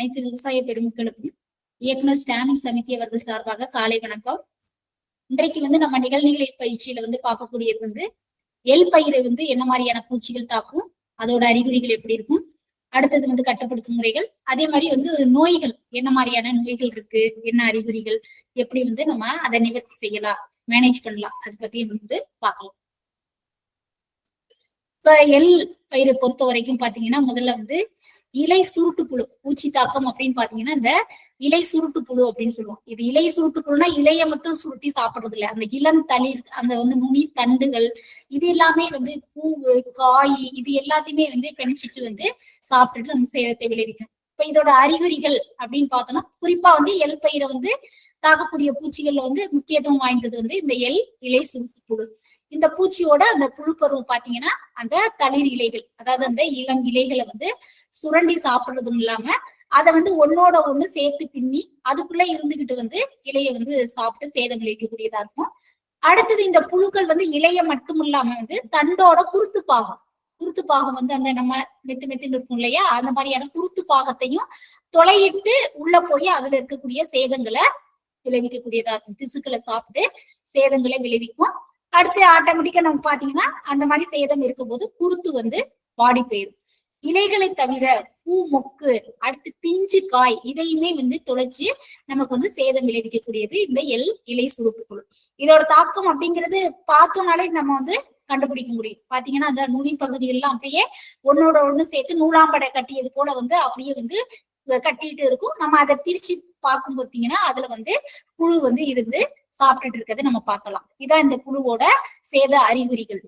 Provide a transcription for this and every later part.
அனைத்து விவசாய பெருமக்களுக்கும் இயக்குனர் ஸ்டாலின் சமிதி அவர்கள் சார்பாக காலை வணக்கம். இன்றைக்கு நம்ம நிகழ்நிலை பயிற்சியில பார்க்கக்கூடியது எல் பயிரை என்ன மாதிரியான பூச்சிகள் தாக்கும், அதோட அறிகுறிகள் எப்படி இருக்கும், அடுத்தது கட்டுப்படுத்தும் முறைகள், அதே மாதிரி நோய்கள் என்ன மாதிரியான நோய்கள் இருக்கு, என்ன அறிகுறிகள், எப்படி நம்ம அதை நிவர்த்தி செய்யலாம், மேனேஜ் பண்ணலாம், அதை பத்தி பார்க்கலாம். இப்ப எல் பயிரை பொறுத்த வரைக்கும் பாத்தீங்கன்னா முதல்ல இலை சுருட்டு புழு பூச்சி தாக்கம் அப்படின்னு பாத்தீங்கன்னா இந்த இலை சுருட்டு புழு அப்படின்னு சொல்லுவோம். இது இலை சுருட்டு புழுனா இலைய மட்டும் சுருட்டி சாப்பிடுறது இல்லை, அந்த இளம் தளிர், அந்த நுனி தண்டுகள், இது எல்லாமே பூவு காய் இது எல்லாத்தையுமே பிணைச்சிட்டு சாப்பிட்டுட்டு நம்ம சேதத்தை விளைவிக்கும். இப்ப இதோட அறிகுறிகள் அப்படின்னு பார்த்தோம்னா குறிப்பா எல் பயிரை தாக்கக்கூடிய பூச்சிகள்ல முக்கியத்துவம் வாய்ந்தது இந்த எல் இலை சுருட்டு புழு. இந்த பூச்சியோட அந்த புழு பருவம் பாத்தீங்கன்னா அந்த தளிர் இலைகள், அதாவது அந்த இளம் இலைகளை சுரண்டி சாப்பிடுறதும் இல்லாம அதை ஒன்னோட ஒண்ணு சேர்த்து பின்னி அதுக்குள்ள இருந்துகிட்டு இலைய சாப்பிட்டு சேதம் விளைவிக்கக்கூடியதா இருக்கும். அடுத்தது இந்த புழுக்கள் இலைய மட்டும் இல்லாம தண்டோட குருத்து பாகம் அந்த நம்ம மெத்து இருக்கும் இல்லையா, அந்த மாதிரியான குருத்து பாகத்தையும் தொலையிட்டு உள்ள போய் அதுல இருக்கக்கூடிய சேதங்களை விளைவிக்கக்கூடியதா இருக்கும். திசுக்களை சாப்பிட்டு சேதங்களை விளைவிக்கும். அடுத்து ஆட்டோமேட்டிக்கா நம்ம பாத்தீங்கன்னா அந்த மாதிரி சேதம் இருக்கும்போது குருத்து வாடி போயிடும். இலைகளை தவிர பூ மொக்கு அடுத்து பிஞ்சு காய் இதையுமே தொலைச்சு நமக்கு சேதம் விளைவிக்கக்கூடியது இந்த எல் இலை சுருட்டு புழு. இதோட தாக்கம் அப்படிங்கிறது பார்த்தோம்னாலே நம்ம கண்டுபிடிக்க முடியும். பாத்தீங்கன்னா அந்த நுனி பகுதிகள்லாம் அப்படியே ஒன்னோட ஒண்ணு சேர்த்து நூலாம்படை கட்டியது போல அப்படியே கட்டிட்டு இருக்கும். நம்ம அதை பிரிச்சு பார்க்கும் பார்த்தீங்கன்னா அதுல புழு இருந்து சாப்பிட்டுட்டு இருக்கிறத நம்ம பார்க்கலாம். இதான் இந்த புழுவோட சேத அறிகுறிகள்.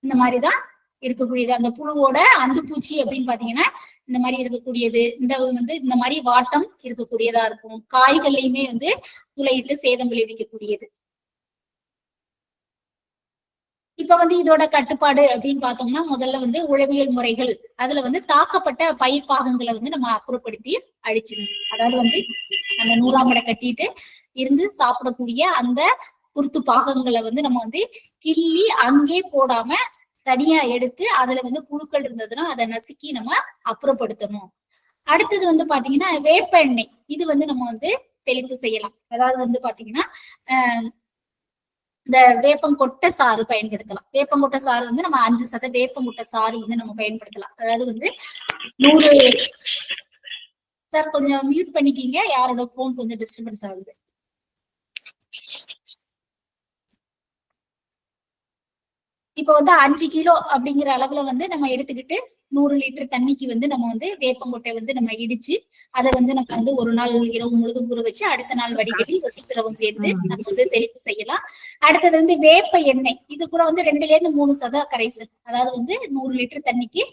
இந்த மாதிரிதான் இருக்கக்கூடியது. அந்த புழுவோட அந்து பூச்சி அப்படின்னு பாத்தீங்கன்னா இந்த மாதிரி இருக்கக்கூடியது, இந்த மாதிரி வாட்டம் இருக்கக்கூடியதா இருக்கும். காய்கள்லயுமே துளையிட்டு சேதம் விளைவிக்கக்கூடியது. இப்ப இதோட கட்டுப்பாடு அப்படின்னு பார்த்தோம்னா முதல்ல உழவியல் முறைகள், அதுல தாக்கப்பட்ட பயிர் பாகங்களை நம்ம அப்புறப்படுத்தி அழிச்சிடணும். அதாவது அந்த நூறாம்படை கட்டிட்டு இருந்து சாப்பிடக்கூடிய அந்த குருத்து பாகங்களை நம்ம கிள்ளி அங்கே போடாம தனியா எடுத்து அதுல புழுக்கள் இருந்ததுன்னா அதை நசுக்கி நம்ம அப்புறப்படுத்தணும். அடுத்தது பாத்தீங்கன்னா வேப்ப எண்ணெய், இது நம்ம தெளிப்பு செய்யலாம். அதாவது பாத்தீங்கன்னா இந்த வேப்பங்கொட்டை சாறு பயன்படுத்தலாம். வேப்பங்கொட்டை சாறு நம்ம 5% வேப்பங்கொட்டை சாறு நம்ம பயன்படுத்தலாம். அதாவது 100 சார் கொஞ்சம் மியூட் பண்ணிக்கிங்க, யாரோட போன் கொஞ்சம் டிஸ்டர்பன்ஸ் ஆகுது. இப்ப 5 கிலோ அப்படிங்கிற அளவுல நம்ம எடுத்துக்கிட்டு 100 லிட்டர் தண்ணிக்கு நம்ம வேப்பங்கொட்டை நம்ம இடிச்சு அதை நம்ம ஒரு நாள் இரவு முழுதும் ஊற வச்சு அடுத்த நாள் வடிகட்டி ஒட்டி திரவம் சேர்த்து நம்ம தெளிப்பு செய்யலாம். அடுத்தது வேப்ப எண்ணெய், இது கூட 2-3 கரைசல், அதாவது 100 லிட்டர் தண்ணிக்கு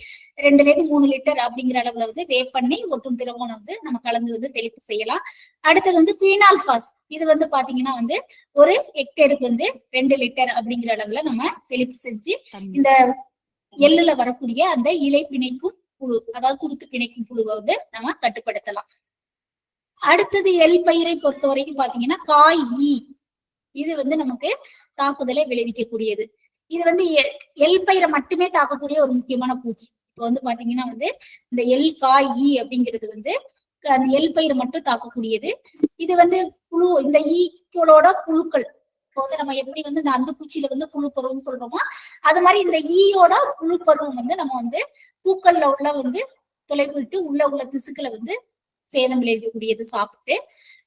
2-3 லிட்டர் அப்படிங்கிற அளவுல வேப்பெண்ணெய் ஒட்டும் திரவம் நம்ம கலந்து தெளிப்பு செய்யலாம். அடுத்தது குயினால்பாஸ், இது பாத்தீங்கன்னா ஒரு ஹெக்டேருக்கு 2 லிட்டர் அப்படிங்கிற அளவுல நம்ம தெளிப்பு செஞ்சு இந்த எள்ளுல வரக்கூடிய அந்த இலை பிணைக்கும் புழு, அதாவது குருத்து பிணைக்கும் புழுவை நம்ம கட்டுப்படுத்தலாம். அடுத்தது எல் பயிரை பொறுத்த வரைக்கும் பாத்தீங்கன்னா காய் ஈ, இது நமக்கு தாக்குதலை விளைவிக்கக்கூடியது. இது எல் பயிரை மட்டுமே தாக்கக்கூடிய ஒரு முக்கியமான பூச்சி. இப்ப பாத்தீங்கன்னா இந்த எல் காய் ஈ அப்படிங்கிறது அந்த எல் பயிரை மட்டும் தாக்கக்கூடியது. இது புழு, இந்த ஈக்களோட புழுக்கள் நம்ம எப்படி இந்த அந்து பூச்சியில புழு பருவம் சொல்றோமோ அது மாதிரி இந்த ஈயோட புழு பருவம் நம்ம பூக்கள்ல உள்ள தொலைவிட்டு உள்ள திசுக்களை சேதம் விளைவிக்கக்கூடியது சாப்பிட்டு.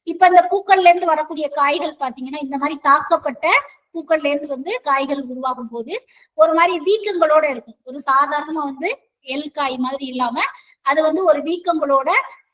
இப்ப இந்த பூக்கள்ல இருந்து வரக்கூடிய காய்கள் பாத்தீங்கன்னா இந்த மாதிரி தாக்கப்பட்ட பூக்கள்ல இருந்து காய்கள் உருவாகும் போது ஒரு மாதிரி வீக்கங்களோட இருக்கும். ஒரு சாதாரணமா எல் காய் மாதிரி இல்லாம அது ஒரு வீக்கங்களோட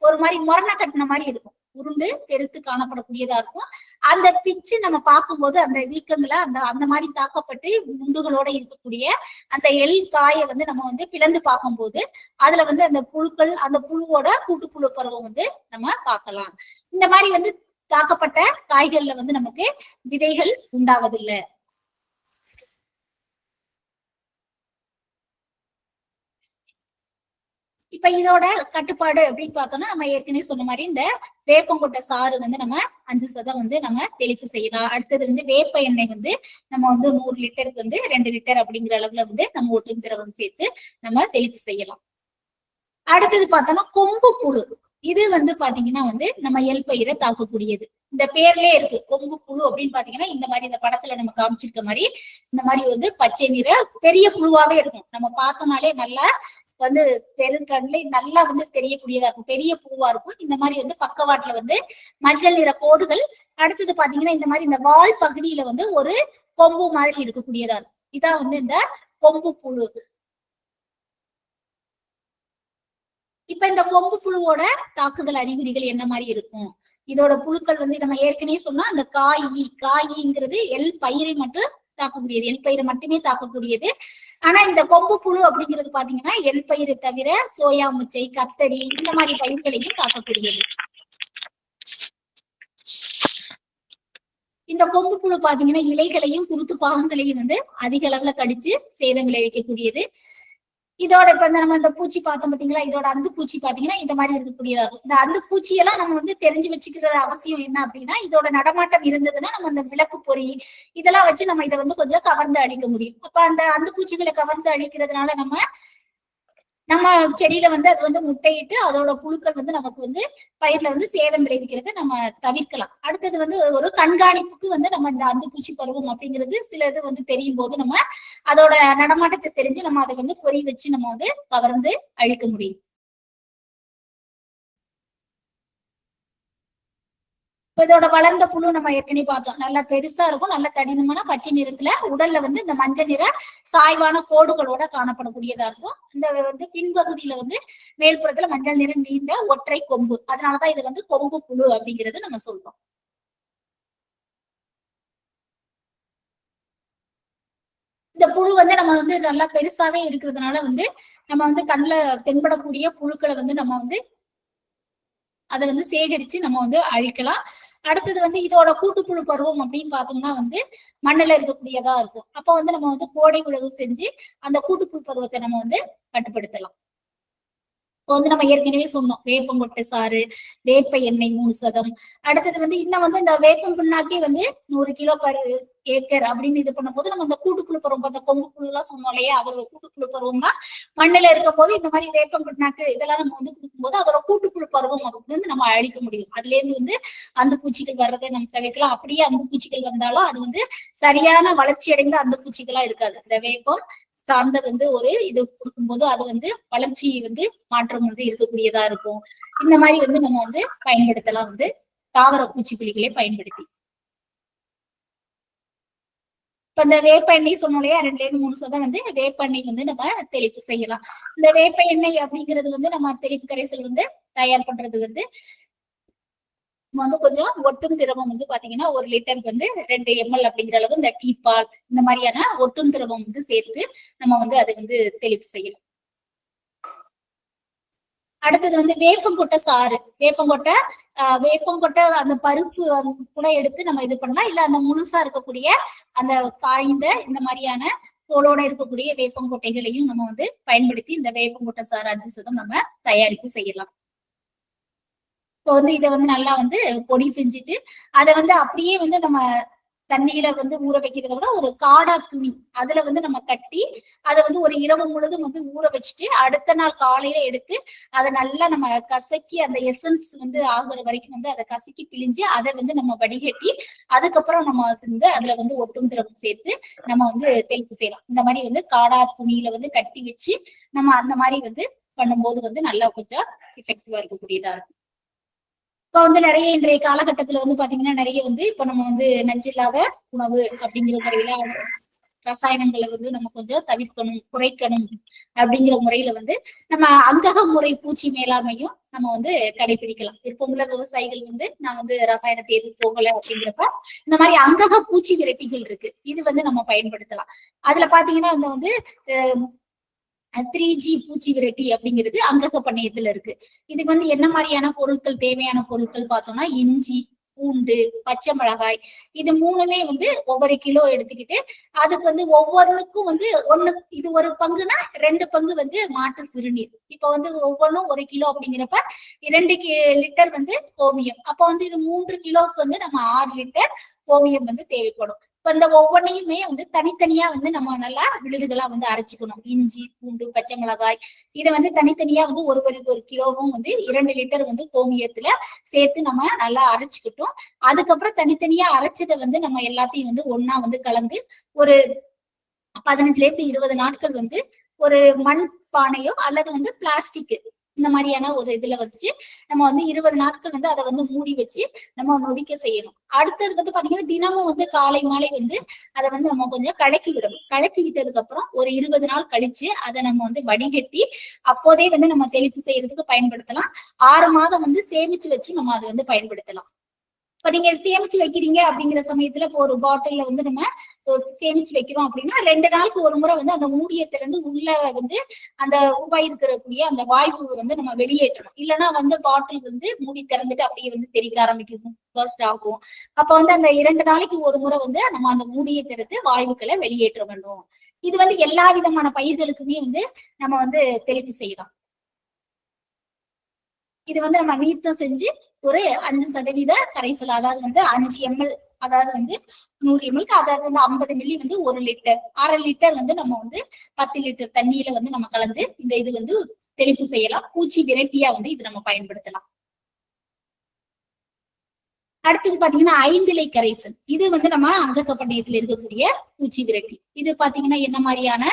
ஒரு மாதிரி மொரண கட்டின மாதிரி இருக்கும், உருண்டு பெருத்து காணப்படக்கூடியதா இருக்கும். அந்த பிச்சு நம்ம பார்க்கும்போது அந்த வீக்கங்களை அந்த மாதிரி தாக்கப்பட்டு முண்டுகளோட இருக்கக்கூடிய அந்த எல் காயை நம்ம பிளந்து பார்க்கும்போது அதுல அந்த புழுக்கள், அந்த புழுவோட கூட்டுப்புழு பருவம் நம்ம பார்க்கலாம். இந்த மாதிரி தாக்கப்பட்ட காய்கள்ல நமக்கு விதைகள் உண்டாவதில்லை. இப்ப இதோட கட்டுப்பாடு அப்படின்னு பார்த்தோம்னா நம்ம ஏற்கனவே சொன்ன மாதிரி இந்த வேப்பங்கொட்டை சாறு நம்ம 5% நம்ம தெளிப்பு செய்யலாம். அடுத்தது வேப்ப எண்ணெய் நம்ம 100 லிட்டருக்கு 2 லிட்டர் அப்படிங்கிற அளவுல நம்ம ஒட்டும் திரவம் சேர்த்து நம்ம தெளிப்பு செய்யலாம். அடுத்தது பார்த்தோம்னா கொம்பு புழு. இது வந்து பாத்தீங்கன்னா வந்து நம்ம எல் பயிரை தாக்கக்கூடியது. இந்த பேர்லயே இருக்கு கொம்பு புழு அப்படின்னு பாத்தீங்கன்னா இந்த மாதிரி இந்த படத்துல நம்ம காமிச்சிருக்க மாதிரி இந்த மாதிரி வந்து பச்சை நிற பெரிய புழுவாவே இருக்கும். நம்ம பார்த்தோம்னாலே நல்லா வந்து பெருங்கண்ல நல்லா வந்து தெரியக்கூடியதா இருக்கும். பெரிய பூவா இருக்கும். இந்த மாதிரி வந்து பக்கவாட்டுல வந்து மஞ்சள் நிற கோடுகள். அடுத்தது பாத்தீங்கன்னா இந்த மாதிரி இந்த வால் பகுதியில வந்து ஒரு கொம்பு மாதிரி இருக்கக்கூடியதா இருக்கும். இதான் வந்து இந்த கொம்பு புழு. இப்ப இந்த கொம்பு புழுவோட தாக்குதல் அறிகுறிகள் என்ன மாதிரி இருக்கும்? இதோட புழுக்கள் வந்து நம்ம ஏற்கனவே சொன்னா அந்த காய்ங்கிறது எல் பயிரை மட்டும் தாக்கக்கூடியது. எல் பயிரை மட்டுமே தாக்கக்கூடியது. ஆனா இந்த கொம்பு புழு அப்படிங்கிறது பாத்தீங்கன்னா எல் பயிரை தவிர சோயா முச்சை, கத்தரி இந்த மாதிரி பயிர்களையும் தாக்கக்கூடியது. இந்த கொம்பு புழு பாத்தீங்கன்னா இலைகளையும் குருத்து பாகங்களையும் வந்து அதிக அளவுல கடிச்சு சேதம் விளைவிக்கக்கூடியது. இதோட இப்ப நம்ம இந்த பூச்சி பார்த்தோம் பாத்தீங்களா, இதோட அந்து பூச்சி பாத்தீங்கன்னா இந்த மாதிரி இருக்கக்கூடியதா இருக்கும். இந்த அந்து பூச்சியெல்லாம் நம்ம வந்து தெரிஞ்சு வச்சுக்கிறது அவசியம் என்ன அப்படின்னா, இதோட நடமாட்டம் இருந்ததுன்னா நம்ம அந்த விளக்கு பொறி இதெல்லாம் வச்சு நம்ம இதை வந்து கொஞ்சம் கவர்ந்து அழிக்க முடியும். அப்ப அந்த அந்து பூச்சிகளை கவர்ந்து அழிக்கிறதுனால நம்ம செடியில வந்து அது வந்து முட்டையிட்டு அதோட புழுக்கள் வந்து நமக்கு வந்து பயிர்ல வந்து சேதம் விளைவிக்கிறத நம்ம தவிர்க்கலாம். அடுத்தது வந்து ஒரு கண்காணிப்புக்கு வந்து நம்ம இந்த அந்து பூச்சி பருவம் அப்படிங்கிறது சில இது வந்து தெரியும் போது நம்ம அதோட நடமாட்டத்தை தெரிஞ்சு நம்ம அதை வந்து பொறி வச்சு நம்ம வந்து கவர்ந்து அழிக்க முடியும். இதோட வளர்ந்த புழு நம்ம ஏற்கனவே பார்த்தோம். நல்லா பெருசா இருக்கும். நல்ல தடினமான பச்சை நிறத்துல உடல்ல வந்து இந்த மஞ்சள் நிற சாய்வான கோடுகளோட காணப்படக்கூடியதா இருக்கும். இந்த வந்து பின்பகுதியில வந்து மேல்புறத்துல மஞ்சள் நிறம் நீண்ட ஒற்றை கொம்பு. அதனாலதான் இது வந்து கொம்பு புழு அப்படிங்கிறது நம்ம சொல்றோம். இந்த புழு வந்து நம்ம வந்து நல்லா பெருசாவே இருக்கிறதுனால வந்து நம்ம வந்து கண்ணுல தென்படக்கூடிய புழுக்களை வந்து நம்ம வந்து அதை வந்து சேகரிச்சு நம்ம வந்து அழிக்கலாம். அடுத்தது வந்து இதோட கூட்டுப்புழு பருவம் அப்படின்னு பார்த்தோம்னா வந்து மண்ணுல இருக்கக்கூடியதா இருக்கும். அப்ப வந்து நம்ம வந்து கோடை உழவு செஞ்சு அந்த கூட்டுப்புழு பருவத்தை நம்ம வந்து கட்டுப்படுத்தலாம். இப்போ வந்து நம்ம ஏற்கனவே சொன்னோம் வேப்பங்கொட்டை சாறு, வேப்ப எண்ணெய் 3%. அடுத்தது வந்து இன்னும் வந்து இந்த வேப்பம் புண்ணாக்கே வந்து 100 கிலோ பர் ஏக்கர் அப்படின்னு இது பண்ணும்போது நம்ம இந்த கூட்டுப்புழு பருவம் அந்த கொம்பு புழு எல்லாம் சொன்னோம் இல்லையா, அதோட கூட்டுப்புழு பருவம்னா மண்ணுல இருக்கும் போது இந்த மாதிரி வேப்பம் புண்ணாக்கு இதெல்லாம் நம்ம வந்து கொடுக்கும்போது அதோட கூட்டுப்புழு பருவம் அப்படின்னு வந்து நம்ம அழிக்க முடியும். அதுல இருந்து வந்து அந்த பூச்சிகள் வர்றதை நம்ம தவிர்க்கலாம். அப்படியே அந்த பூச்சிகள் வந்தாலும் அது வந்து சரியான வளர்ச்சி அடைந்த அந்த பூச்சிகளா இருக்காது. இந்த வேப்பம் சார்ந்த வந்து ஒரு இது கொடுக்கும்போது அது வந்து வளர்ச்சி வந்து மாற்றம் வந்து இருக்கக்கூடியதா இருக்கும். இந்த மாதிரி வந்து நம்ம வந்து பயன்படுத்தலாம் வந்து தாவர பூச்சிக்கொல்லிகளை பயன்படுத்தி. இப்ப இந்த வேப்ப எண்ணெய் சொன்னோம் இல்லையா, 2-3% வந்து வேப்ப எண்ணெய் வந்து நம்ம தெளிப்பு செய்யலாம். இந்த வேப்ப எண்ணெய் அப்படிங்கிறது வந்து நம்ம தெளிப்பு கரைசல் வந்து தயார் பண்றது வந்து வந்து கொஞ்சம் ஒட்டும் திரவம் வந்து பாத்தீங்கன்னா 1 லிட்டருக்கு வந்து 2 ml அப்படிங்கிற அளவு இந்த டீப்பால் இந்த மாதிரியான ஒட்டும் திரவம் வந்து சேர்த்து நம்ம வந்து அதை வந்து தெளிப்பு செய்யலாம். அடுத்தது வந்து வேப்பங்கொட்டை சாறு. வேப்பங்கொட்டை அந்த பருப்பு கூட எடுத்து நம்ம இது பண்ணலாம். இல்ல அந்த முழுசா இருக்கக்கூடிய அந்த காய்ந்த இந்த மாதிரியான தோலோட இருக்கக்கூடிய வேப்பங்கொட்டைகளையும் நம்ம வந்து பயன்படுத்தி இந்த வேப்பங்கொட்டை சாறு 5% நம்ம தயாரிப்பு செய்யலாம். இப்போ வந்து இதை வந்து நல்லா வந்து பொடி செஞ்சுட்டு அதை வந்து அப்படியே வந்து நம்ம தண்ணியில வந்து ஊற வைக்கிறத விட ஒரு காடா துணி அதுல வந்து நம்ம கட்டி அதை வந்து ஒரு இரவு முழுதும் வந்து ஊற வச்சுட்டு அடுத்த நாள் காலையில எடுத்து அதை நல்லா நம்ம கசக்கி அந்த எசன்ஸ் வந்து ஆகுற வரைக்கும் வந்து அதை கசக்கி பிழிஞ்சு அதை வந்து நம்ம வடிகட்டி அதுக்கப்புறம் நம்ம வந்து அதுல வந்து ஒட்டும் திரவம் சேர்த்து நம்ம வந்து தெளிப்பு செய்யலாம். இந்த மாதிரி வந்து காடா துணியில வந்து கட்டி வச்சு நம்ம அந்த மாதிரி வந்து பண்ணும்போது வந்து நல்லா கொஞ்சம் எஃபெக்டிவா இருக்கக்கூடியதா இருக்கும். இப்ப வந்து நிறைய இன்றைய காலகட்டத்துல வந்து பாத்தீங்கன்னா நிறைய வந்து இப்ப நம்ம வந்து நஞ்சில்லாத உணவு அப்படிங்கிற முறையில ரசாயனங்களை வந்து நம்ம கொஞ்சம் தவிர்க்கணும், குறைக்கணும் அப்படிங்கிற முறையில வந்து நம்ம அங்கக முறை பூச்சி மேலாண்மையும் நம்ம வந்து கடைபிடிக்கலாம். விருப்பமுள்ள விவசாயிகள் வந்து நான் வந்து ரசாயன தேர்வு போகல அப்படிங்கிறப்ப இந்த மாதிரி அங்கக பூச்சி விரட்டிகள் இருக்கு, இது வந்து நம்ம பயன்படுத்தலாம். அதுல பாத்தீங்கன்னா இந்த வந்து 3G பூச்சி விரட்டி அப்படிங்கிறது அங்கக பண்ணையத்துல இருக்கு. இதுக்கு வந்து என்ன மாதிரியான பொருட்கள் தேவையான பொருட்கள் பார்த்தோம்னா இஞ்சி, பூண்டு, பச்சை மிளகாய் இது 3மே வந்து ஒவ்வொரு கிலோ எடுத்துக்கிட்டு அதுக்கு வந்து ஒவ்வொன்றுக்கும் வந்து இது 1 பங்குனா 2 பங்கு வந்து மாட்டு சிறுநீர். இப்ப வந்து ஒவ்வொன்றும் 1 கிலோ அப்படிங்கிறப்ப 2 லிட்டர் வந்து கோமியம். அப்ப வந்து இது 3 கிலோவுக்கு வந்து நம்ம 6 லிட்டர் கோமியம் வந்து தேவைப்படும். இப்ப இந்த ஒவ்வொன்றையுமே வந்து தனித்தனியா வந்து நம்ம நல்லா விழுதுகளா வந்து அரைச்சுக்கணும். இஞ்சி, பூண்டு, பச்சை மிளகாய் இதை வந்து தனித்தனியா வந்து ஒரு கிலோவும் வந்து 2 லிட்டர் வந்து கோமியத்துல சேர்த்து நம்ம நல்லா அரைச்சுக்கிட்டோம். அதுக்கப்புறம் தனித்தனியா அரைச்சதை வந்து நம்ம எல்லாத்தையும் வந்து ஒண்ணா வந்து கலந்து ஒரு 15 to 20 நாட்கள் வந்து ஒரு மண் பானையோ அல்லது வந்து பிளாஸ்டிக் இந்த மாதிரியான ஒரு இதுல வச்சு நம்ம வந்து 20 நாட்கள் வந்து அதை வந்து மூடி வச்சு நம்ம நொதிக்க செய்யணும். அடுத்தது வந்து பாத்தீங்கன்னா தினமும் வந்து காலை மாலை வந்து அதை வந்து நம்ம கொஞ்சம் கலக்கி விடணும். கலக்கி விட்டதுக்கு அப்புறம் ஒரு 20 நாள் கழிச்சு அதை நம்ம வந்து வடிகட்டி அப்போதே வந்து நம்ம தெளிப்பு செய்யறதுக்கு பயன்படுத்தலாம். 6 மாதம் வந்து சேமிச்சு வச்சு நம்ம அதை வந்து பயன்படுத்தலாம். இப்ப நீங்க சேமிச்சு வைக்கிறீங்க அப்படிங்கிற சமயத்துல இப்போ ஒரு பாட்டில்ல வந்து நம்ம சேமிச்சு வைக்கிறோம் அப்படின்னா 2 நாளுக்கு ஒரு முறை வந்து அந்த மூடியத்துல இருந்து உள்ள வந்து அந்த உபாயிருக்கக்கூடிய அந்த வாய்வு வந்து நம்ம வெளியேற்றணும். இல்லைன்னா வந்து பாட்டில் வந்து மூடி திறந்துட்டு அப்படியே வந்து தெறிக்க ஆரம்பிக்கும், பர்ஸ்ட் ஆகும். அப்ப வந்து அந்த 2 நாளைக்கு ஒரு முறை வந்து நம்ம அந்த மூடியை திறந்து வாயுக்களை வெளியேற்ற வேண்டும். இது வந்து எல்லா விதமான பயிர்களுக்குமே வந்து நம்ம வந்து தெளித்து செய்யலாம். இது வந்து நம்ம நீர்த்தம் செஞ்சு ஒரு 5% கரைசல், அதாவது வந்து 5 ml, அதாவது வந்து 100 ml, அதாவது வந்து 50 மில்லி வந்து 1 லிட்டர், 1/2 லிட்டர் வந்து நம்ம வந்து 10 லிட்டர் தண்ணியில வந்து நம்ம கலந்து இந்த இது வந்து தெளிப்பு செய்யலாம். பூச்சி விரட்டியா வந்து இது நம்ம பயன்படுத்தலாம். அடுத்தது பாத்தீங்கன்னா 5 இலை கரைசல். இது வந்து நம்ம அங்ககப்பட்டயத்துல இருக்கக்கூடிய பூச்சி விரட்டி. இது பாத்தீங்கன்னா என்ன மாதிரியான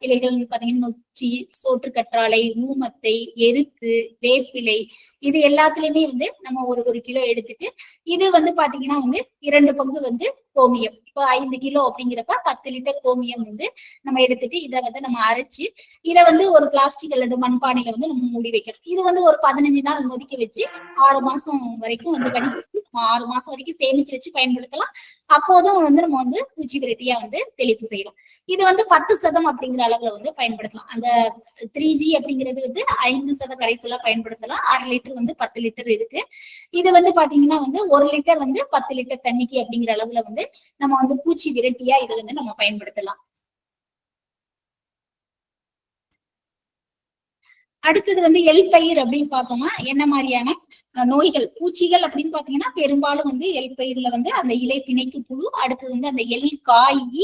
இலைகள்னு பாத்தீங்கன்னா நொச்சி, சோற்று கற்றாழை, ஊமத்தை, எருக்கு, வேப்பிலை இது எல்லாத்துலயுமே வந்து நம்ம ஒரு கிலோ எடுத்துட்டு இது வந்து பாத்தீங்கன்னா வந்து 2 பங்கு வந்து கோமியம். இப்போ 5 கிலோ அப்படிங்கிறப்ப 10 லிட்டர் கோமியம் வந்து நம்ம எடுத்துட்டு இதை வந்து நம்ம அரைச்சு இதை வந்து ஒரு பிளாஸ்டிக் அல்லது மண்பானையில வந்து நம்ம மூடி வைக்கணும். இது வந்து ஒரு 15 நாள் நொதிக்க வச்சு 6 மாசம் வரைக்கும் வந்து 6 மாசம் வரைக்கும் சேமிச்சு வச்சு பயன்படுத்தலாம். அப்போதும் வந்து நம்ம வந்து பூச்சி விரட்டியா வந்து தெளிப்பு செய்யலாம். இது வந்து 10% அப்படிங்கிற அளவுல வந்து பயன்படுத்தலாம். அந்த 3G அப்படிங்கிறது வந்து 5% கரைசலா பயன்படுத்தலாம். 1/2 லிட்டர் வந்து 10 லிட்டர் இருக்கு. இது வந்து பாத்தீங்கன்னா வந்து 1 லிட்டர் வந்து 10 லிட்டர் தண்ணிக்கு அப்படிங்கிற அளவுல வந்து நம்ம வந்து பூச்சி விரட்டியா இதை வந்து நம்ம பயன்படுத்தலாம். அடுத்தது வந்து எல் பயிர் அப்படின்னு பார்த்தோம்னா என்ன மாதிரியான நோய்கள், பூச்சிகள் அப்படின்னு பாத்தீங்கன்னா பெரும்பாலும் வந்து எல் பயிர்ல வந்து அந்த இலை பிணைக்கு புழு, அடுத்தது வந்து அந்த எல் காயி,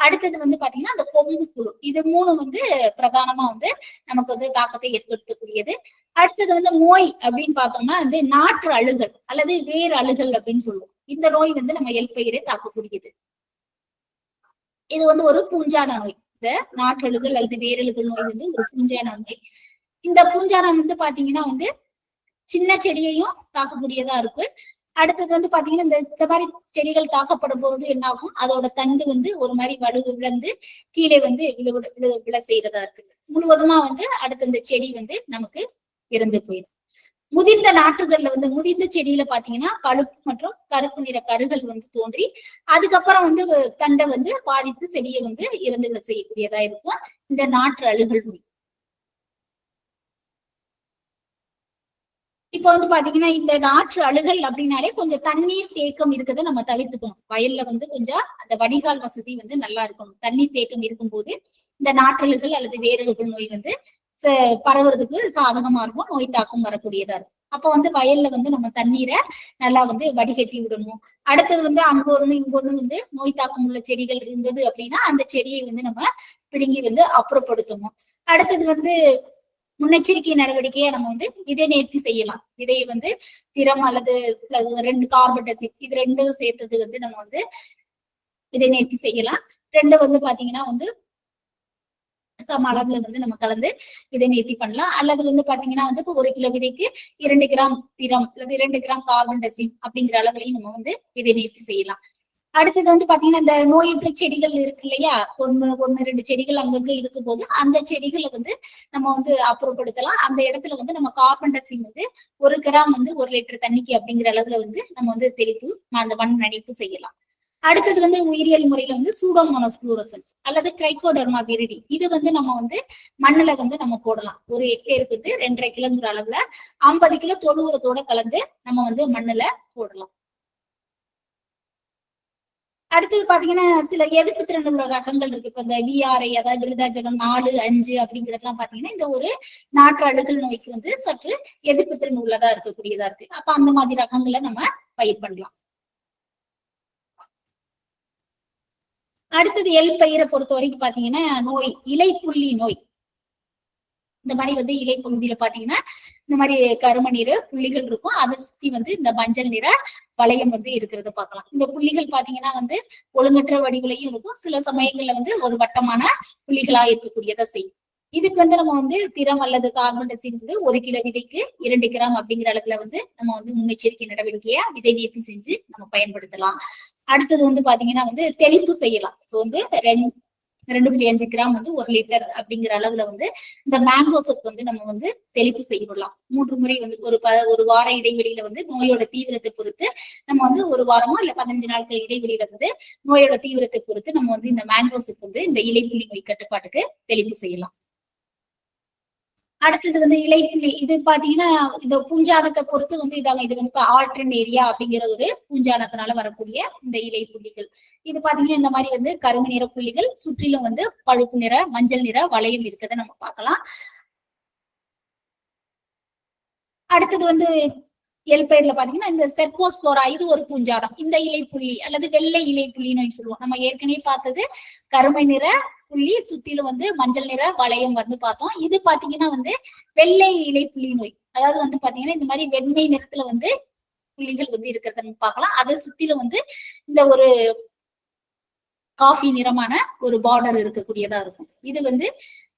அடுத்தது வந்து பாத்தீங்கன்னா அந்த கொம்பு புழு. இது 3 வந்து பிரதானமா வந்து நமக்கு வந்து தாக்கத்தை ஏற்படுத்தக்கூடியது. அடுத்தது வந்து நோய் அப்படின்னு பார்த்தோம்னா வந்து நாற்று அழுகல் அல்லது வேர் அழுகல் அப்படின்னு சொல்லுவோம். இந்த நோய் வந்து நம்ம எல் பயிரை தாக்கக்கூடியது. இது வந்து ஒரு பூஞ்சான நோய். இந்த நாற்றழுகல் அல்லது வேரழுகல் நோய் வந்து ஒரு பூஞ்சான நோய். இந்த பூஞ்சானம் வந்து பாத்தீங்கன்னா வந்து சின்ன செடியையும் தாக்கக்கூடியதா இருக்கு. அடுத்தது வந்து பாத்தீங்கன்னா இந்த மாதிரி செடிகள் தாக்கப்படும் போது என்ன ஆகும், அதோட தண்டு வந்து ஒரு மாதிரி விழுந்து கீழே வந்து விழ செய்யறதா இருக்கு. முழுவதுமா வந்து அடுத்த இந்த செடி வந்து நமக்கு இறந்து போயிடும். முதிர்ந்த நாற்றுகள்ல வந்து முதிர்ந்த செடியில பாத்தீங்கன்னா பழுப்பு மற்றும் கருப்பு நிற கருகள் வந்து தோன்றி அதுக்கப்புறம் வந்து தண்டை வந்து பாதித்து செடியை வந்து இறந்து விட செய்யக்கூடியதா இருக்கும் இந்த நாற்று அழுகல் நோய். இப்ப வந்து பாத்தீங்கன்னா இந்த நாற்று அழுகல் அப்படின்னாலே கொஞ்சம் தண்ணீர் தேக்கம் இருக்கிறத நம்ம தவிர்த்துக்கணும். வயல்ல வந்து கொஞ்சம் அந்த வடிகால் வசதி வந்து நல்லா இருக்கணும். தண்ணீர் தேக்கம் இருக்கும்போது இந்த நாற்றழுகல் அல்லது வேரழுகல் நோய் வந்து பரவுறதுக்கு சாதகமா இருக்கும், நோய் தாக்கம் வரக்கூடியதா இருக்கும். அப்ப வந்து வயல்ல வந்து நம்ம தண்ணீரை நல்லா வந்து வடிகட்டி விடணும். அடுத்தது வந்து அங்க ஒண்ணு இங்க ஒண்ணு வந்து நோய் தாக்கம் உள்ள செடிகள் இருந்தது அப்படின்னா அந்த செடியை வந்து நம்ம பிடுங்கி வந்து அப்புறப்படுத்தணும். அடுத்தது வந்து முன்னெச்சரிக்கை நடவடிக்கையை நம்ம வந்து விதை நேர்த்தி செய்யலாம். விதையை வந்து திறம் அல்லது 2 கார்பன் அசிட் இது 2 சேர்த்தது வந்து நம்ம வந்து விதை நேர்த்தி செய்யலாம். 2 வந்து பாத்தீங்கன்னா வந்து சம அளவுல வந்து நம்ம கலந்து விதை நேர்த்தி பண்ணலாம். அல்லது வந்து பாத்தீங்கன்னா வந்து இப்போ 1 கிலோ விதைக்கு 2 கிராம் திறம் அல்லது 2 கிராம் கார்பன் அசிட் அப்படிங்கிற அளவுலையும் நம்ம வந்து விதை நேர்த்தி செய்யலாம். அடுத்தது வந்து பாத்தீங்கன்னா இந்த நோயுற்ற செடிகள் இருக்கு இல்லையா, ஒண்ணு 2 செடிகள் அங்கங்க இருக்கும் போது அந்த செடிகளை வந்து நம்ம வந்து அப்புறப்படுத்தலாம். அந்த இடத்துல வந்து நம்ம கார்பன் டசிங் வந்து 1 கிராம் வந்து 1 லிட்டர் தண்ணிக்கு அப்படிங்கிற அளவுல வந்து நம்ம வந்து தெளித்து அந்த மண் நனைப்பு செய்யலாம். அடுத்தது வந்து உயிரியல் முறையில வந்து சூடோமோனாஸ் அல்லது ட்ரைகோடர்மா விரிடி இது வந்து நம்ம வந்து மண்ணுல வந்து நம்ம போடலாம். ஒரு ஹெக்டேருக்கு வந்து 2.5 கிலோங்கிற அளவுல 50 கிலோ தொழு உரத்தோட கலந்து நம்ம வந்து மண்ணுல போடலாம். அடுத்தது பாத்தீங்கன்னா சில எதிர்ப்பு திறன் உள்ள ரகங்கள் இருக்கு. இப்ப இந்த VRI அதாவது விருதாச்சலம் 4, 5 அப்படிங்கறதெல்லாம் பாத்தீங்கன்னா இந்த ஒரு நாற்று அழுகல் நோய்க்கு வந்து சற்று எதிர்ப்பு திறன் உள்ளதா இருக்கக்கூடியதா இருக்கு. அப்ப அந்த மாதிரி ரகங்களை நம்ம பயிர் பண்ணலாம். அடுத்தது எள் பயிரை பொறுத்த வரைக்கும் பாத்தீங்கன்னா நோய் இலைப்புள்ளி நோய். இந்த மாதிரி வந்து இலை பகுதியில பாத்தீங்கன்னா இந்த மாதிரி கரும நிற புள்ளிகள் இருக்கும். அதை சுத்தி வந்து இந்த மஞ்சள் நிற வளையம் வந்து இருக்கிறத பார்க்கலாம். இந்த புள்ளிகள் பாத்தீங்கன்னா வந்து ஒழுங்கற்ற வடிவிலையும் இருக்கும். சில சமயங்கள்ல வந்து ஒரு வட்டமான புள்ளிகளா இருக்கக்கூடியதை செய்யும். இதுக்கு வந்து நம்ம வந்து திரம் அல்லது கார்பன் டை வந்து 1 கிலோ விதைக்கு 2 கிராம் அப்படிங்கிற அளவுல வந்து நம்ம வந்து முன்னெச்சரிக்கை நடவடிக்கையா விதை நீர்த்தி செஞ்சு நம்ம பயன்படுத்தலாம். அடுத்தது வந்து பாத்தீங்கன்னா வந்து தெளிப்பு செய்யலாம். இப்போ வந்து 2.5 கிராம் வந்து 1 லிட்டர் அப்படிங்கிற அளவுல வந்து இந்த மேங்கோ சோப் வந்து நம்ம வந்து தெளிப்பு செய்யலாம். 3 முறை வந்து ஒரு வார இடைவெளியில வந்து நோயோட தீவிரத்தை பொறுத்து நம்ம வந்து ஒரு வாரமோ இல்ல 15 நாட்கள் இடைவெளியில வந்து நோயோட தீவிரத்தை பொறுத்து நம்ம வந்து இந்த மேங்கோ சோப் வந்து இந்த இலைப்புள்ளி நோய் கட்டுப்பாட்டுக்கு தெளிப்பு செய்யலாம். அடுத்தது வந்து இலைப்புள்ளி, இது பாத்தீங்கன்னா இந்த பூஞ்சானத்தை பொறுத்து வந்து இதாங்க. இது வந்து ஆல்ட்ரன் ஏரியா அப்படிங்கிற ஒரு பூஞ்சானத்தினால வரக்கூடிய இந்த இலை புள்ளிகள். இது பாத்தீங்கன்னா இந்த மாதிரி வந்து கரும்பு நிற புள்ளிகள் சுற்றிலும் வந்து பழுப்பு நிற மஞ்சள் நிற வளையம் இருக்கிறத நம்ம பார்க்கலாம். அடுத்தது வந்து எல் பயிர்ல பாத்தீங்கன்னா இந்த செர்கோஸ்போரா, இது ஒரு பூஞ்சானம். இந்த இலை புள்ளி அல்லது வெள்ளை இலை புள்ளின்னு சொல்லுவோம். நம்ம ஏற்கனவே பார்த்தது கருமை நிற புள்ளி சுத்திலும் வந்து மஞ்சள் நிற வளையம் வந்து பார்த்தோம். இது பாத்தீங்கன்னா வந்து வெள்ளை இலை புள்ளி நோய். அதாவது வந்து பாத்தீங்கன்னா இந்த மாதிரி வெண்மை நிறத்துல வந்து புள்ளிகள் வந்து இருக்கிறத நம்ம பார்க்கலாம். அதை சுத்திலும் வந்து இந்த ஒரு காஃபி நிறமான ஒரு பார்டர் இருக்கக்கூடியதா இருக்கும். இது வந்து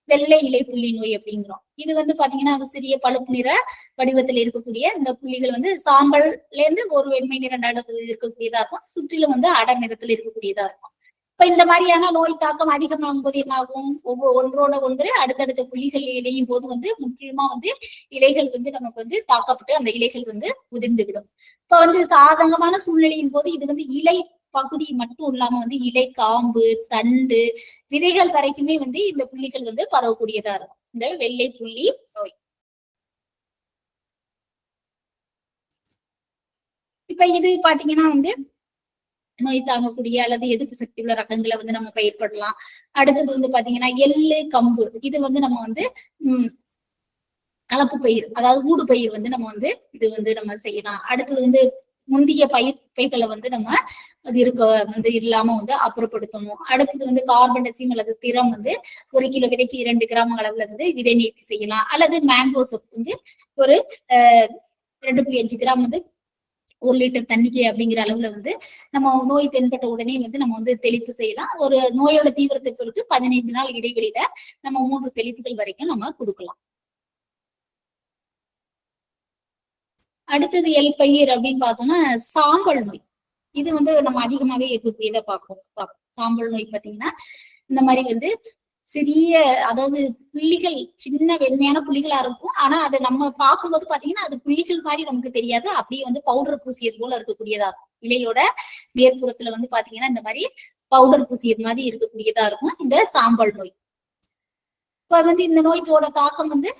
வெள்ளை இலை புள்ளி நோய் அப்படிங்கிறோம். இது வந்து பாத்தீங்கன்னா சிறிய பழுப்பு நிற வடிவத்தில் இருக்கக்கூடிய இந்த புள்ளிகள் வந்து சாம்பல்ல இருந்து ஒரு வெண்மை நிற இருக்கக்கூடியதா இருக்கும். சுற்றிலும் வந்து அடர் நிறத்தில் இருக்கக்கூடியதா இருக்கும். இப்ப இந்த மாதிரியான நோய் தாக்கம் அதிகமாகும் போது என்ன ஆகும்? ஒன்றோட ஒன்று அடுத்தடுத்த புள்ளிகள் இணையும் போது வந்து முற்றிலுமா வந்து இலைகள் வந்து நமக்கு வந்து தாக்கப்பட்டு அந்த இலைகள் வந்து உதிர்ந்து விடும். இப்ப வந்து சாதகமான சூழ்நிலையின் போது இது வந்து இலை பகுதி மட்டும் இல்லாம வந்து இலை காம்பு, தண்டு, விதைகள் வரைக்குமே வந்து இந்த புள்ளிகள் வந்து பரவக்கூடியதா இருக்கும் இந்த வெள்ளை புள்ளி நோய். இப்ப இது பாத்தீங்கன்னா வந்து நோய் தாங்கக்கூடிய அல்லது எதிர்ப்பு சக்தி உள்ள ரகங்களை வந்து நம்ம பயிர்படலாம். அடுத்தது வந்து பாத்தீங்கன்னா எள்ளு, கம்பு, இது வந்து நம்ம வந்து கலப்பு பயிர், அதாவது ஊடு பயிர் வந்து நம்ம வந்து இது வந்து நம்ம செய்யலாம். அடுத்தது வந்து முந்திய பயிர்களை வந்து நம்ம அது வந்து இல்லாம வந்து அப்புறப்படுத்தணும். அடுத்தது வந்து கார்பன் டை அல்லது திரம் வந்து 1 கிலோ விதைக்கு 2 கிராம் அளவுல வந்து விதை நீர்த்தி செய்யலாம். அல்லது மேங்கோ சோப் வந்து ஒரு 2.5 கிராம் வந்து 1 லிட்டர் தண்ணிக்கு அப்படிங்கிற அளவுல வந்து நம்ம நோய் தென்பட்ட உடனே வந்து நம்ம வந்து தெளிப்பு செய்யலாம். ஒரு நோயோட தீவிரத்தை பொறுத்து 15 நாள் இடைவெளியில நம்ம 3 தெளிப்புகள் வரைக்கும் நம்ம கொடுக்கலாம். அடுத்தது எல் பயிர் அப்படின்னு பார்த்தோம்னா சாம்பல் நோய். இது வந்து நம்ம அதிகமாவே இருக்கக்கூடியதை பார்க்கிறோம். சாம்பல் நோய் பாத்தீங்கன்னா இந்த மாதிரி வந்து சிறிய, அதாவது புள்ளிகள் சின்ன வெண்மையான புள்ளிகளா இருக்கும். ஆனா அதை நம்ம பார்க்கும்போது பாத்தீங்கன்னா அது புள்ளிகள் மாதிரி நமக்கு தெரியாது. அப்படியே வந்து பவுடர் பூசியது போல இருக்கக்கூடியதா இருக்கும். இலையோட மேற்புறத்துல வந்து பாத்தீங்கன்னா இந்த மாதிரி பவுடர் பூசியது மாதிரி இருக்கக்கூடியதா இருக்கும் இந்த சாம்பல் நோய். இப்ப வந்து இந்த நோய்த்தோட தாக்கம் வந்து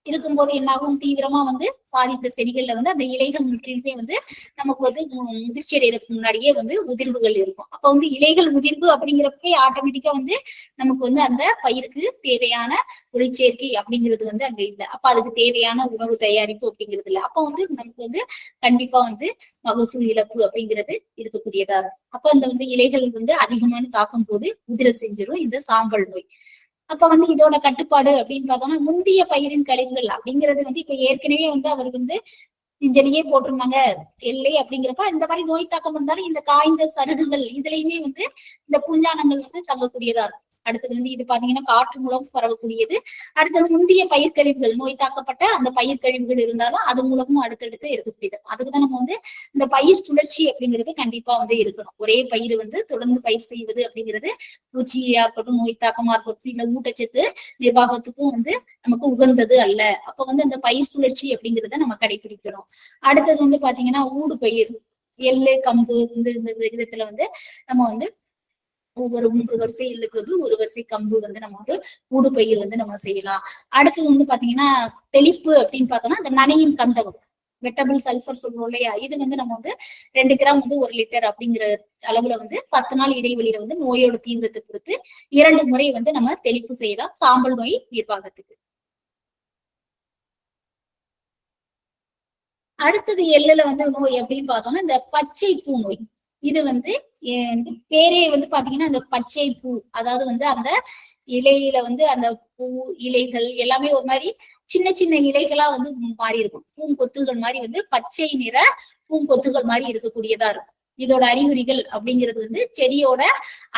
இருக்கும்போது என்னாகும்? தீவிரமா வந்து பாதித்த செடிகள்ல வந்து அந்த இலைகள் முற்றிலுமே வந்து நமக்கு வந்து முதிர்ச்சி அடைகிறதுக்கு முன்னாடியே வந்து உதிர்வுகள் இருக்கும். அப்ப வந்து இலைகள் உதிர்வு அப்படிங்கிறப்பே ஆட்டோமேட்டிக்கா வந்து நமக்கு வந்து அந்த பயிருக்கு தேவையான ஒளிச்சேர்க்கை அப்படிங்கிறது வந்து அங்க இல்லை. அப்ப அதுக்கு தேவையான உணவு தயாரிப்பு அப்படிங்கிறது இல்லை. அப்ப வந்து நமக்கு வந்து கண்டிப்பா வந்து மகசூல் இழப்பு அப்படிங்கிறது இருக்கக்கூடியதா இருக்கும். அப்ப அந்த வந்து இலைகள் வந்து அதிகமான தாக்கும் போது உதிர செஞ்சிடும் இந்த சாம்பல் நோய். அப்ப வந்து இதோட கட்டுப்பாடு அப்படின்னு பார்த்தோம்னா முந்திய பயிரின் கழிவுகள் அப்படிங்கிறது வந்து இப்ப ஏற்கனவே வந்து அவர் வந்து செஞ்சலியே போட்டிருந்தாங்க எல்லை அப்படிங்கிறப்ப இந்த மாதிரி நோய் தாக்கம் இருந்தாலும் இந்த காய்ந்த சருகுகள் இதுலயுமே வந்து இந்த பூஞ்சானங்கள் வந்து தங்கக்கூடியதா இருக்கும். அடுத்தது வந்து இது பாத்தீங்கன்னா காற்று மூலம் பரவக்கூடியது. அடுத்தது முந்திய பயிர்கழிவுகள், நோய் தாக்கப்பட்ட அந்த பயிர்கழிவுகள் இருந்தாலும் அது மூலமும் அடுத்தடுத்து இருக்கக்கூடியது. அதுக்குதான் நம்ம வந்து இந்த பயிர் சுழற்சி அப்படிங்கிறது கண்டிப்பா வந்து இருக்கணும். ஒரே பயிர் வந்து தொடர்ந்து பயிர் செய்வது அப்படிங்கிறது பூச்சியா இருக்கட்டும், நோய் தாக்கமா இருக்கட்டும், இல்ல ஊட்டச்சத்து நிர்வாகத்துக்கும் வந்து நமக்கு உகந்தது அல்ல. அப்ப வந்து அந்த பயிர் சுழற்சி அப்படிங்கிறத நம்ம கடைபிடிக்கிறோம். அடுத்தது வந்து பாத்தீங்கன்னா ஊடு பயிர், எள்ளு, கம்பு, இந்த விதத்துல வந்து நம்ம வந்து ஒவ்வொரு 3 வரிசை எள்ளுக்கு வந்து 1 வரிசை கம்பு வந்து நம்ம வந்து ஊடு பயிர் வந்து நம்ம செய்யலாம். அடுத்தது வந்து பாத்தீங்கன்னா தெளிப்பு அப்படின்னு பார்த்தோம்னா இந்த நனையும் கந்தகம், வெட்டபிள் சல்பர் சொல்றோம் இல்லையா, இது வந்து நம்ம வந்து 2 கிராம் வந்து 1 லிட்டர் அப்படிங்கிற அளவுல வந்து 10 நாள் இடைவெளியில வந்து நோயோட தீவிரத்தை பொறுத்து 2 முறை வந்து நம்ம தெளிப்பு செய்யலாம் சாம்பல் நோய் நிர்வாகத்துக்கு. அடுத்தது எள்ளுல வந்து நோய் அப்படின்னு பார்த்தோம்னா இந்த பச்சை பூ நோய். இது வந்து பேரே வந்து பாத்தீங்கன்னா அந்த பச்சை பூ, அதாவது வந்து அந்த இலையில வந்து அந்த பூ இலைகள் எல்லாமே ஒரு மாதிரி சின்ன சின்ன இலைகளா வந்து மாறி இருக்கும். பூங்கொத்துகள் மாதிரி வந்து பச்சை நிற பூங்கொத்துகள் மாதிரி இருக்கக்கூடியதா இருக்கும். இதோட அறிகுறிகள் அப்படிங்கிறது வந்து செடியோட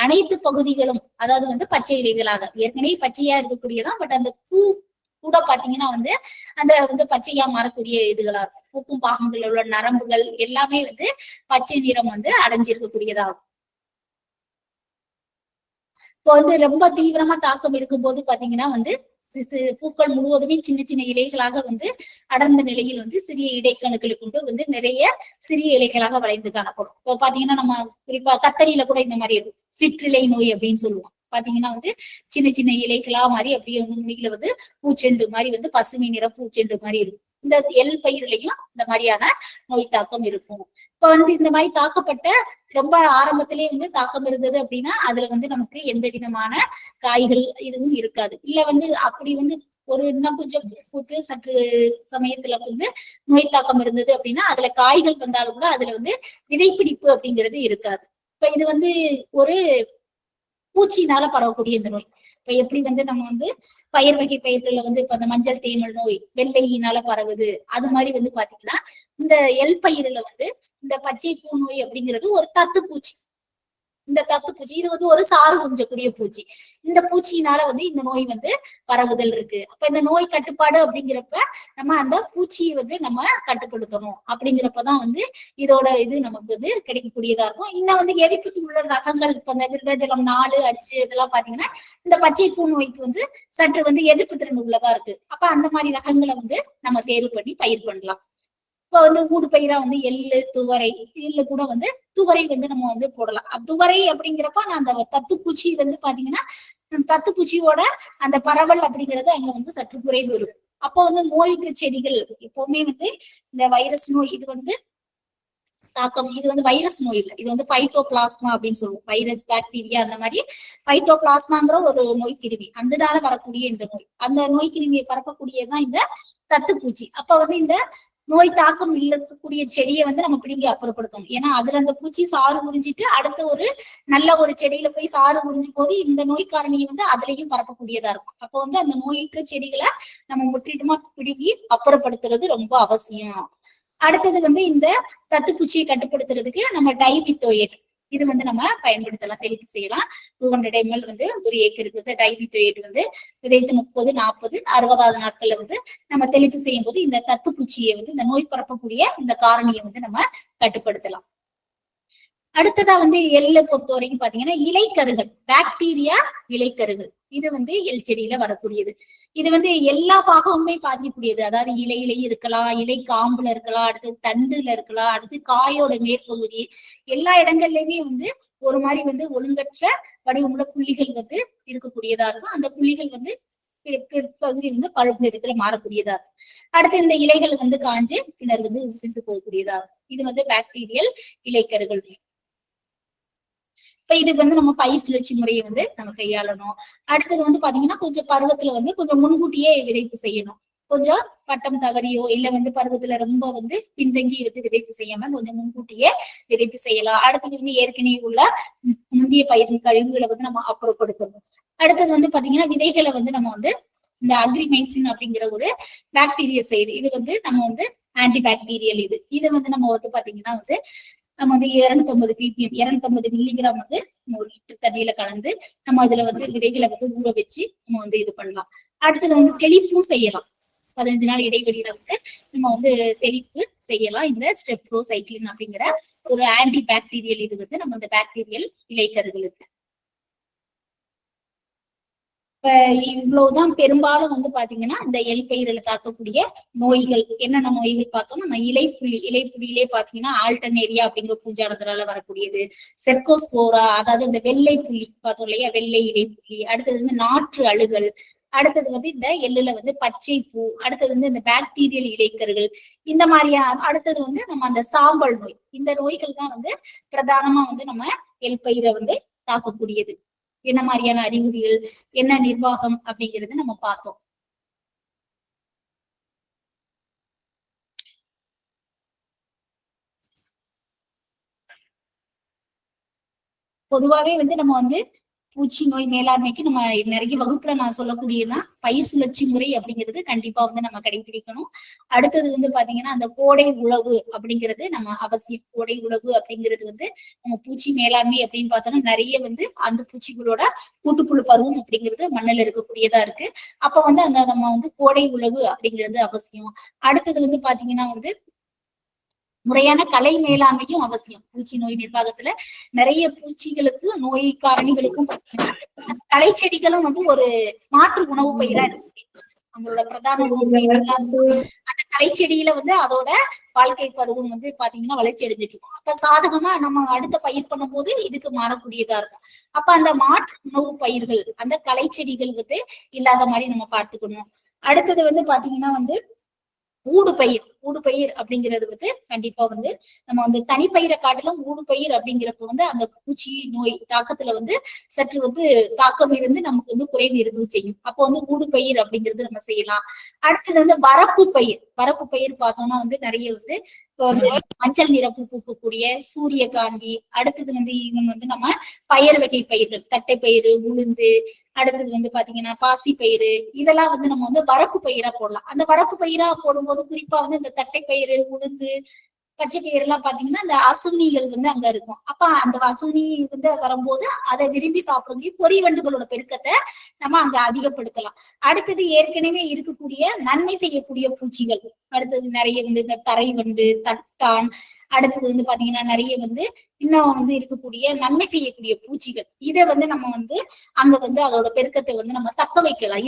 அனைத்து பகுதிகளும், அதாவது வந்து பச்சை இலைகளாக ஏற்கனவே பச்சையா இருக்கக்கூடியதான், பட் அந்த பூ கூட பாத்தீங்கன்னா வந்து அந்த வந்து பச்சையா மாறக்கூடிய இதுகளா இருக்கும். பூக்கும் பாகங்கள் உள்ள நரம்புகள் எல்லாமே வந்து பச்சை நிறம் வந்து அடைஞ்சிருக்கக்கூடியதாகும். இப்போ வந்து ரொம்ப தீவிரமா தாக்கம் இருக்கும்போது பாத்தீங்கன்னா வந்து பூக்கள் முழுவதுமே சின்ன சின்ன இலைகளாக வந்து அடர்ந்த நிலையில் வந்து சிறிய இடைக்கணுக்களை கொண்டு வந்து நிறைய சிறிய இலைகளாக வளைந்து காணப்படும். இப்போ பாத்தீங்கன்னா நம்ம குறிப்பா கத்தரியில கூட இந்த மாதிரி இருக்கும், சிற்றிலை நோய் அப்படின்னு சொல்லுவோம். பாத்தீங்கன்னா வந்து சின்ன சின்ன இலைகளா மாதிரி அப்படியே வந்து நுனியில வந்து பூச்செண்டு மாதிரி வந்து பசுமை நிற பூச்செண்டு மாதிரி இருக்கும். இந்த எல் பயிர்லயும் இந்த மாதிரியான நோய் தாக்கம் இருக்கும். இப்ப வந்து இந்த மாதிரி தாக்கப்பட்ட ரொம்ப ஆரம்பத்திலேயே வந்து தாக்கம் இருந்தது அப்படின்னா அதுல வந்து நமக்கு எந்த விதமான காய்கள் இதுவும் இருக்காது. இல்ல வந்து அப்படி வந்து ஒரு இன்னும் கொஞ்சம் பூத்து சற்று சமயத்துல வந்து நோய் தாக்கம் இருந்தது அப்படின்னா அதுல காய்கள் வந்தாலும் கூட அதுல வந்து விதைப்பிடிப்பு அப்படிங்கிறது இருக்காது. இப்ப இது வந்து ஒரு பூச்சினால பரவக்கூடிய இந்த நோய். இப்ப எப்படி வந்து நம்ம வந்து பயிர் வகை பயிர்கள்ல வந்து இப்ப அந்த மஞ்சள் தேமல் நோய் வெள்ளையினால பரவுது, அது மாதிரி வந்து பாத்தீங்கன்னா இந்த எல் பயிர்ல வந்து இந்த பச்சை பூ நோய் அப்படிங்கிறது ஒரு தத்து பூச்சி. இந்த தத்து பூச்சி இது வந்து ஒரு சாறு கொஞ்சக்கூடிய பூச்சி. இந்த பூச்சியினால வந்து இந்த நோய் வந்து பரவுதல் இருக்கு. அப்ப இந்த நோய் கட்டுப்பாடு அப்படிங்கிறப்ப நம்ம அந்த பூச்சியை வந்து நம்ம கட்டுப்படுத்தணும். அப்படிங்கிறப்பதான் வந்து இதோட இது நமக்கு வந்து கிடைக்கக்கூடியதா இருக்கும். இன்னும் வந்து எதிர்ப்பு உள்ள ரகங்கள் இப்ப இந்த விருதாச்சலம் 4, 5 இதெல்லாம் பாத்தீங்கன்னா இந்த பச்சை பூ நோய்க்கு வந்து சற்று வந்து எதிர்ப்பு திறன் உள்ளதா இருக்கு. அப்ப அந்த மாதிரி ரகங்களை வந்து நம்ம தேர்வு பண்ணி பயிர் பண்ணலாம். இப்ப வந்து ஊடு பயிரா வந்து எள்ளு துவரை, எள்ளு கூட வந்து துவரை வந்து நம்ம வந்து போடலாம். துவரை அப்படிங்கிறப்ப அந்த தத்துப்பூச்சி வந்து பாத்தீங்கன்னா தத்துப்பூச்சியோட அந்த பரவல் அப்படிங்கிறது அங்க வந்து சற்று குறைவு இருக்கும். அப்போ வந்து நோய்க்கு செடிகள் எப்பவுமே வந்து இந்த வைரஸ் நோய் இது வந்து தாக்கம், இது வந்து வைரஸ் நோய் இல்லை, இது வந்து பைட்டோபிளாஸ்மா அப்படின்னு சொல்லுவோம். வைரஸ் பாக்டீரியா அந்த மாதிரி பைட்டோபிளாஸ்மாங்கிற ஒரு நோய் கிருமி, அதனால வரக்கூடிய இந்த நோய், அந்த நோய் கிருமியை பரப்பக்கூடியதுதான் இந்த தத்துப்பூச்சி. அப்ப வந்து இந்த நோய் தாக்கம் இருக்கக்கூடிய செடியை வந்து நம்ம பிடுங்கி அப்புறப்படுத்தணும். ஏன்னா அதுல அந்த பூச்சி சாறு உறிஞ்சிட்டு அடுத்த ஒரு நல்ல ஒரு செடியில போய் சாறு உறிஞ்சும் போது இந்த நோய் காரணியை வந்து அதுலயும் பரப்பக்கூடியதா இருக்கும். அப்போ வந்து அந்த நோயற்ற செடிகளை நம்ம முற்றிலுமா பிடுங்கி அப்புறப்படுத்துறது ரொம்ப அவசியம். அடுத்தது வந்து இந்த தத்துப்பூச்சியை கட்டுப்படுத்துறதுக்கு நம்ம டைமித்தோயேட் இது வந்து நம்ம பயன்படுத்தலாம், தெளிப்பு செய்யலாம். 200 ml வந்து ஒரு ஏக்கருக்கு வந்து டைமித்தோயேட் வந்து விதைத்து 30, 40, 60வது நாட்கள்ல வந்து நம்ம தெளிப்பு செய்யும் போது இந்த தத்துப்பூச்சியை வந்து இந்த நோய் பரப்பக்கூடிய இந்த காரணியை வந்து நம்ம கட்டுப்படுத்தலாம். அடுத்ததா வந்து எள்ள பொறுத்த வரைக்கும் பாத்தீங்கன்னா இலைக்கருகள், பாக்டீரியா இலைக்கருகள், இது வந்து எல் செடியில வரக்கூடியது. இது வந்து எல்லா பாகமுமே பாதிக்கக்கூடியது. அதாவது இலையிலையும் இருக்கலாம், இலை காம்புல இருக்கலாம், அடுத்து தண்டுல இருக்கலாம், அடுத்து காயோட மேற்பகுதி, எல்லா இடங்கள்லயுமே வந்து ஒரு மாதிரி வந்து ஒழுங்கற்ற வடிவமுள்ள புள்ளிகள் வந்து இருக்கக்கூடியதா இருக்கும். அந்த புள்ளிகள் வந்து பிற்பகுதி வந்து பழுப்பு நிறத்துல மாறக்கூடியதா இருக்கும். அடுத்து இந்த இலைகள் வந்து காஞ்சு பின்னர் வந்து உதிர்ந்து போகக்கூடியதா இருக்கும். இது வந்து பாக்டீரியல் இலைக்கருகள். இப்ப இது வந்து நம்ம பயிர் சுழற்சி முறையை வந்து நம்ம கையாளணும். அடுத்தது வந்து பாத்தீங்கன்னா கொஞ்சம் பருவத்துல வந்து கொஞ்சம் முன்கூட்டியே விதைப்பு செய்யணும். கொஞ்சம் பட்டம் தவறியோ இல்ல வந்து பருவத்துல ரொம்ப வந்து பின்தங்கி இருந்து விதைப்பு செய்யாம கொஞ்சம் முன்கூட்டியே விதைப்பு செய்யலாம். அடுத்தது வந்து ஏற்கனவே உள்ள முந்தைய பயிரின் கழிவுகளை வந்து நம்ம அப்புறப்படுத்தணும். அடுத்தது வந்து பாத்தீங்கன்னா விதைகளை வந்து நம்ம வந்து இந்த அக்ரிமைசின் அப்படிங்கிற ஒரு பாக்டீரியா சைடு, இது வந்து நம்ம வந்து ஆன்டி பாக்டீரியல் இது இதை வந்து நம்ம வந்து பாத்தீங்கன்னா வந்து நம்ம வந்து 250 ppm 250 மில்லிகிராம் வந்து ஒரு லிட்டர் தண்ணியில கலந்து நம்ம அதுல வந்து விதைகளை வந்து ஊற வச்சு நம்ம வந்து இது பண்ணலாம். அடுத்தது வந்து தெளிப்பும் செய்யலாம். 15 நாள் இடைவெளியில வந்து நம்ம வந்து தெளிப்பு செய்யலாம். இந்த ஸ்டெப்ரோசைக்ளின் அப்படிங்கிற ஒரு ஆன்டி பாக்டீரியல் இது வந்து நம்ம இந்த பாக்டீரியல் இலைக்கருகளுக்கு. இப்ப இவ்வளவுதான் பெரும்பாலும் வந்து பாத்தீங்கன்னா இந்த எல் பயிரில தாக்கக்கூடிய நோய்கள். என்னென்ன நோய்கள் பார்த்தோம், நம்ம இலைப்புள்ளியிலே பாத்தீங்கன்னா ஆல்டர்னேரியா அப்படிங்கிற பூஞ்சானத்தினால வரக்கூடியது, செர்கோஸ்போரா அதாவது இந்த வெள்ளை புள்ளி பார்த்தோம் இல்லையா, வெள்ளை இலைப்புள்ளி. அடுத்தது வந்து நாற்று அழுகல். அடுத்தது வந்து இந்த எள்ளுல வந்து பச்சை பூ. அடுத்தது வந்து இந்த பாக்டீரியல் இலைக்கருகள். இந்த மாதிரியா அடுத்தது வந்து நம்ம அந்த சாம்பல் நோய். இந்த நோய்கள் தான் வந்து பிரதானமா வந்து நம்ம எல் பயிரை வந்து தாக்கக்கூடியது. என்ன மாதிரியான அறிகுறிகள், என்ன நிர்வாகம் அப்படிங்கறது நம்ம பார்த்தோம். பொதுவாவே வந்து நம்ம வந்து பூச்சி நோய் மேலாண்மைக்கு நம்ம நிறைய வகுப்புல நான் சொல்லக்கூடியதுதான் பயிர் சுழற்சி முறை அப்படிங்கிறது கண்டிப்பா வந்து நம்ம கடைபிடிக்கணும். அடுத்தது வந்து பாத்தீங்கன்னா அந்த கோடை உழவு அப்படிங்கிறது நம்ம அவசியம். கோடை உழவு அப்படிங்கிறது வந்து நம்ம பூச்சி மேலாண்மை அப்படின்னு பார்த்தோம்னா நிறைய வந்து அந்த பூச்சிகளோட கூட்டுப்புழு பருவம் அப்படிங்கிறது மண்ணில் இருக்கக்கூடியதா இருக்கு. அப்ப வந்து அந்த நம்ம வந்து கோடை உழவு அப்படிங்கிறது அவசியம். அடுத்தது வந்து பாத்தீங்கன்னா வந்து முறையான கலை மேலாண்மையும் அவசியம். பூச்சி நோய் நிர்வாகத்துல நிறைய பூச்சிகளுக்கு நோய் காரணிகளுக்கும் பாத்தீங்கன்னா களை செடிகளும் வந்து ஒரு மாற்று உணவு பயிரா இருக்கு. நம்மளோட பிரதான உணவு பயிரெல்லாம் அந்த களை செடியில வந்து அதோட வாழ்க்கை பருவம் வந்து பாத்தீங்கன்னா வளர்ச்சி அடைஞ்சிட்டு இருக்கும். அப்ப சாதகமா நம்ம அடுத்த பயிர் பண்ணும் போது இதுக்கு மாறக்கூடியதா இருக்கும். அப்ப அந்த மாற்று உணவு பயிர்கள் அந்த களை செடிகள் வந்து இல்லாத மாதிரி நம்ம பார்த்துக்கணும். அடுத்தது வந்து பாத்தீங்கன்னா வந்து ஊடுபயிர் அப்படிங்கிறது வந்து கண்டிப்பா வந்து நம்ம வந்து தனிப்பயிரை காட்டிலும் ஊடுபயிர் அப்படிங்கிறப்ப வந்து அந்த பூச்சி நோய் தாக்கத்துல வந்து சற்று வந்து தாக்கம் இருந்து நமக்கு வந்து குறைவு இருந்து செய்யும். அப்போ வந்து ஊடுபயிர் அப்படிங்கிறது நம்ம செய்யலாம். அடுத்தது வந்து வரப்பு பயிர் பார்த்தோம்னா வந்து நிறைய வந்து இப்போ வந்து மஞ்சள் நிறப்பு பூக்கக்கூடிய சூரியகாந்தி, அடுத்தது வந்து இன்னும் வந்து நம்ம பயறு வகை பயிர்கள், தட்டை பயிறு, உளுந்து, அடுத்தது வந்து பாத்தீங்கன்னா பாசி பயிறு, இதெல்லாம் வந்து நம்ம வந்து வரப்பு பயிரா போடலாம். அந்த வரப்பு பயிரா போடும்போது குறிப்பா வந்து இந்த தட்டை பயிறு, உளுந்து, பச்சை பயிர் எல்லாம் பாத்தீங்கன்னா இந்த அசுவினிகள் வந்து அங்க இருக்கும். அப்ப அந்த அசுவினி வந்து வரும்போது அதை விரும்பி சாப்பிடும்போது பொறி வண்டுகளோட பெருக்கத்தை நம்ம அங்க அதிகப்படுத்தலாம். அடுத்தது ஏற்கனவே இருக்கக்கூடிய நன்மை செய்யக்கூடிய பூச்சிகள், அடுத்தது நிறைய வந்து இந்த தரை வண்டு, தட்டான், அடுத்தது வந்து பாத்தீங்கன்னா நிறைய வந்து இன்னும் வந்து இருக்கக்கூடிய நன்மை செய்யக்கூடிய பூச்சிகள், இதை வந்து நம்ம வந்து அங்க வந்து அதோட பெருக்கத்தை வந்து நம்ம தக்க வைக்கலாம்.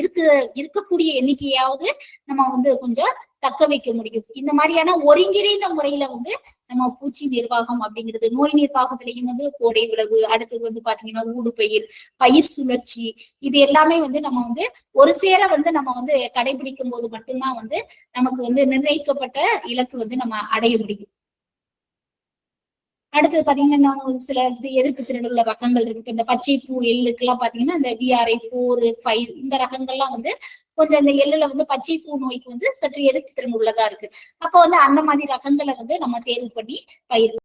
இருக்கக்கூடிய எண்ணிக்கையாவது நம்ம வந்து கொஞ்சம் தக்க வைக்க முடியும். இந்த மாதிரியான ஒருங்கிணைந்த முறையில வந்து நம்ம பூச்சி நிர்வாகம் அப்படிங்கிறது நோய் நிர்வாகத்திலையும் வந்து கோடை உழவு, அடுத்தது வந்து பாத்தீங்கன்னா ஊடுபயிர், பயிர் சுழற்சி, இது எல்லாமே வந்து நம்ம வந்து ஒரு சேர வந்து நம்ம வந்து கடைபிடிக்கும் போது மட்டும்தான் வந்து நமக்கு வந்து நிர்ணயிக்கப்பட்ட இலக்கு வந்து நம்ம அடைய முடியும். அடுத்தது பாத்தீங்கன்னா சில எதிர்ப்பு திறன் உள்ள ரகங்கள் இருக்கு. இந்த பச்சை பூ எள்ளுக்கு எல்லாம் பாத்தீங்கன்னா இந்த VRI 4, 5 இந்த ரகங்கள்லாம் வந்து கொஞ்சம் இந்த எள்ளுல வந்து பச்சை பூ நோய்க்கு வந்து சற்று எதிர்ப்பு திறன் உள்ளதா இருக்கு. அப்ப வந்து அந்த மாதிரி ரகங்களை வந்து நம்ம தேர்வு பண்ணி பயிர்